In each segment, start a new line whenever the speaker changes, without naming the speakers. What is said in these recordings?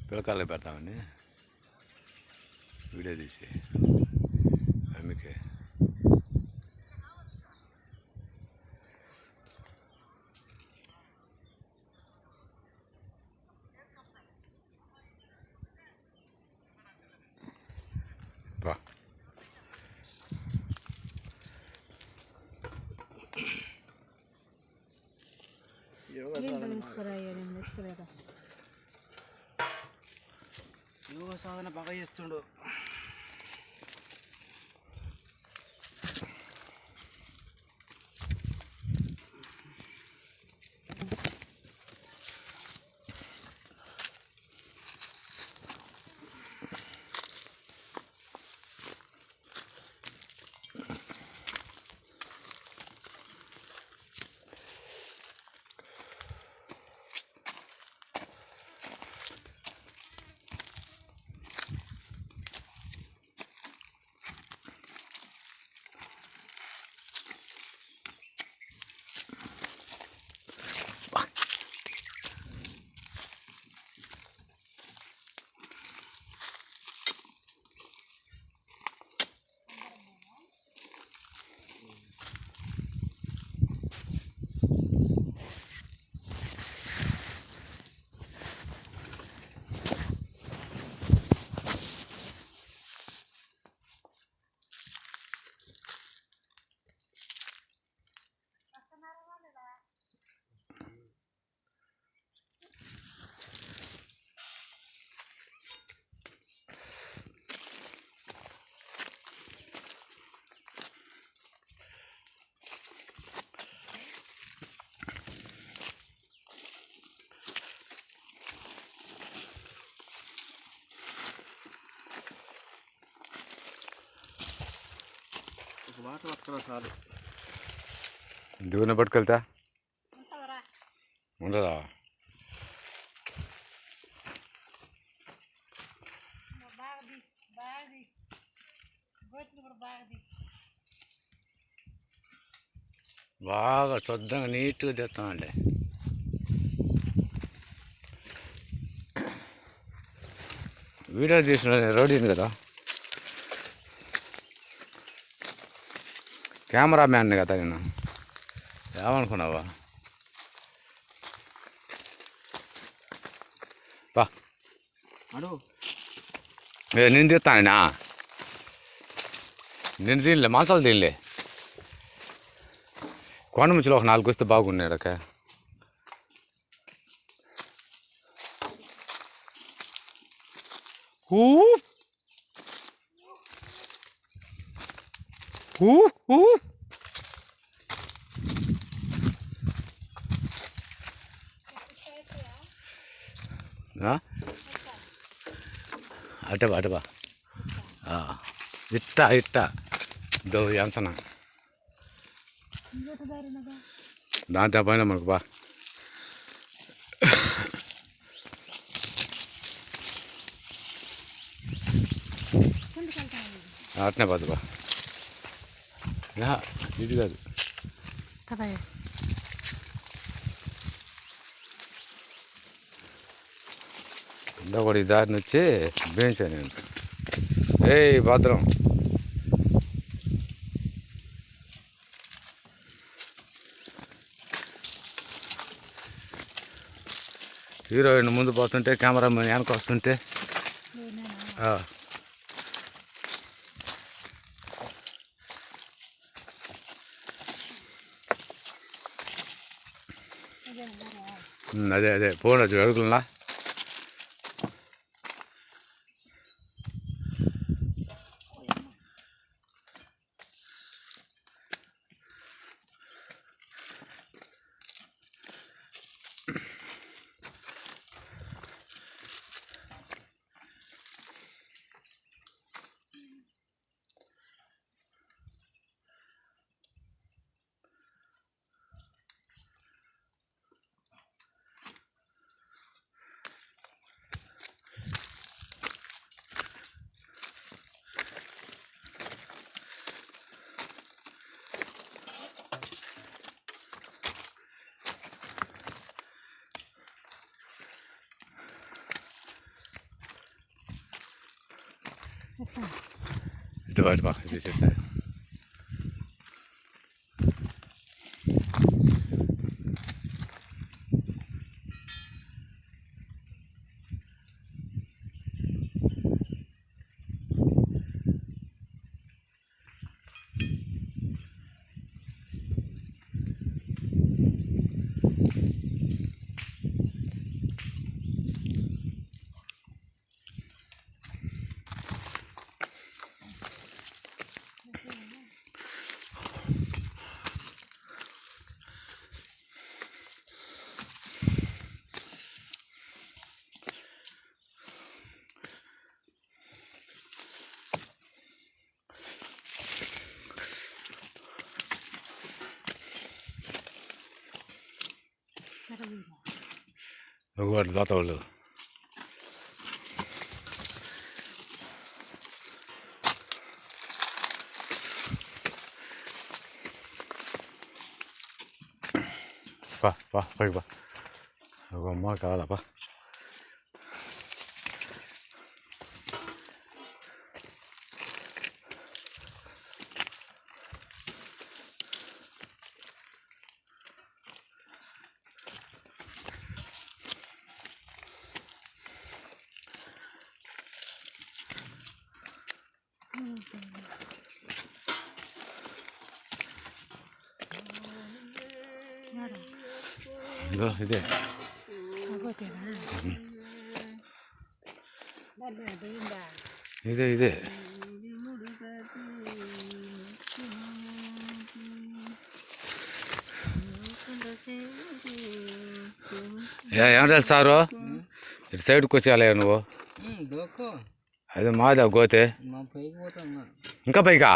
పిల్లకాయలు పెడతామని వీడియో తీసి అందుకే బా
యోగ సాధన బాగా చేస్తుండు. వాటర్ వస్తున్నా చాలు.
దూరం పట్టుకెళ్తా ఉండదా? బాగా శుద్ధంగా నీట్గా తెస్తామండి. వీడియో తీసిన రోడ్డు కదా, కెమెరా మ్యాన్ని కదా నేను. ఏమనుకున్నావా? బా నేను తీస్తానా? నేను తినలే, మాంసాలు తినలే. కొండ ముచ్చులో ఒక 4 వస్తే బాగున్నాడు. అక్క అటబా అటబా ఇట్ట ఇట్ట దో ఎంసన దాంతో పైన మనకు బా అట్నే పోదు బా. ఇది కాదు ఇందా కూడా ఈ దారిని వచ్చి బేయించాను నేను. భద్రం హీరోయిన్ ముందు పోతుంటే కెమెరామెన్ వెనక వస్తుంటే అదే ఫోన్ వచ్చి అడుగుతున్నా. ఇటు బయట పా ఇది సైడ్ సైడ్ ఒకటి దాతవాళ్ళు పా పా పైకి పా ఒక అమ్మ కావాలా పా ఇదో ఇదే ఇదే ఇదే ఏమంటారు సారు ఇటు సైడ్కి వచ్చేయాలి నువ్వు అదే మాదా గోతే ఇంకా పైకా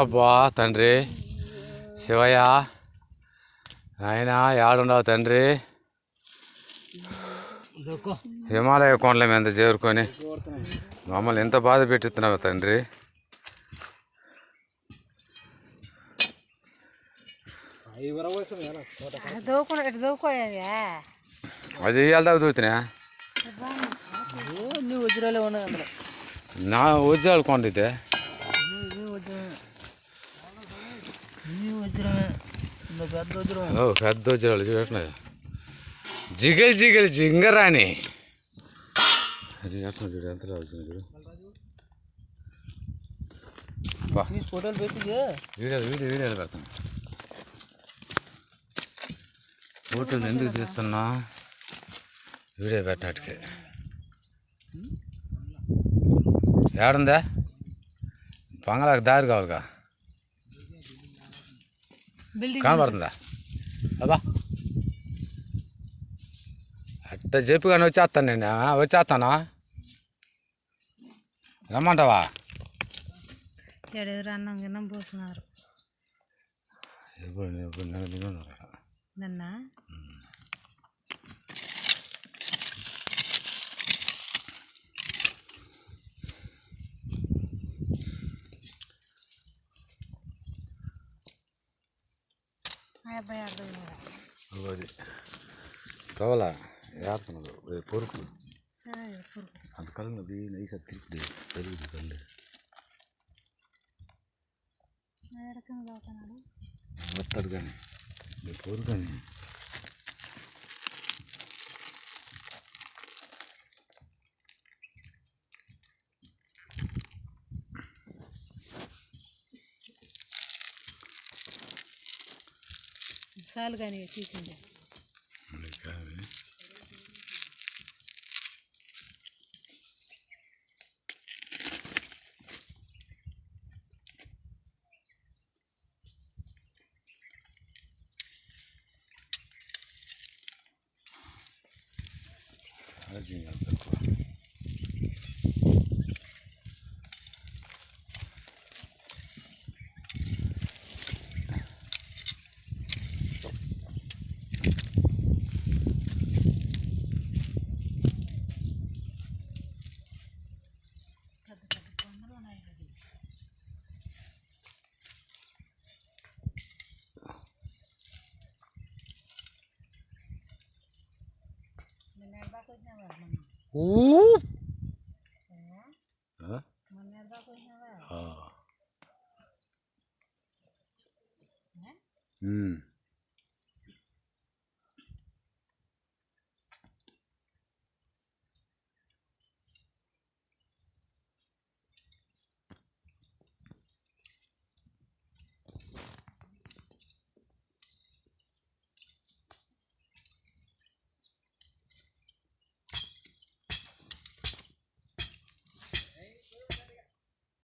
బా తండ్రి శివయ్య ఆయన ఏడుండవు తండ్రి హిమాలయ కొండల మీద చేరుకొని మమ్మల్ని ఎంత బాధ పెట్టిస్తున్నావు తండ్రి అది వెళ్దాం దూతున్నా నా వజ్రాలు కొండితే పెద్ద వజ్రాలు చూడట్లే జిగలు జిగలు జింగరాని అది ఎట్లా చూడు ఎంత వచ్చింది చూడు
ఫోటోలు పెట్టి
వీడియోలు పెడతాను ఫోటోలు ఎందుకు తీస్తున్నా వీడియో పెట్టినట్టుకే ఏడుందా బంగాళాకు దారి కావాలిగా కనబడుతుందా అబ్బా అట్ట చెప్పి కానీ వచ్చేస్తాను నేను వచ్చేస్తానా రమ్మంటావా
అన్నం గిన్నం పోస్తున్నారు నిన్న
అది కావాలా ఏడుతున్నది పొరుకు అది కలుగుతుంది నైస్ తిరిగి పెరుగుది కళ్ళు వస్తాడు కానీ పొరుగు కానీ
చాలు కానీ తీసింది
తక్కువ ఊ ఆ.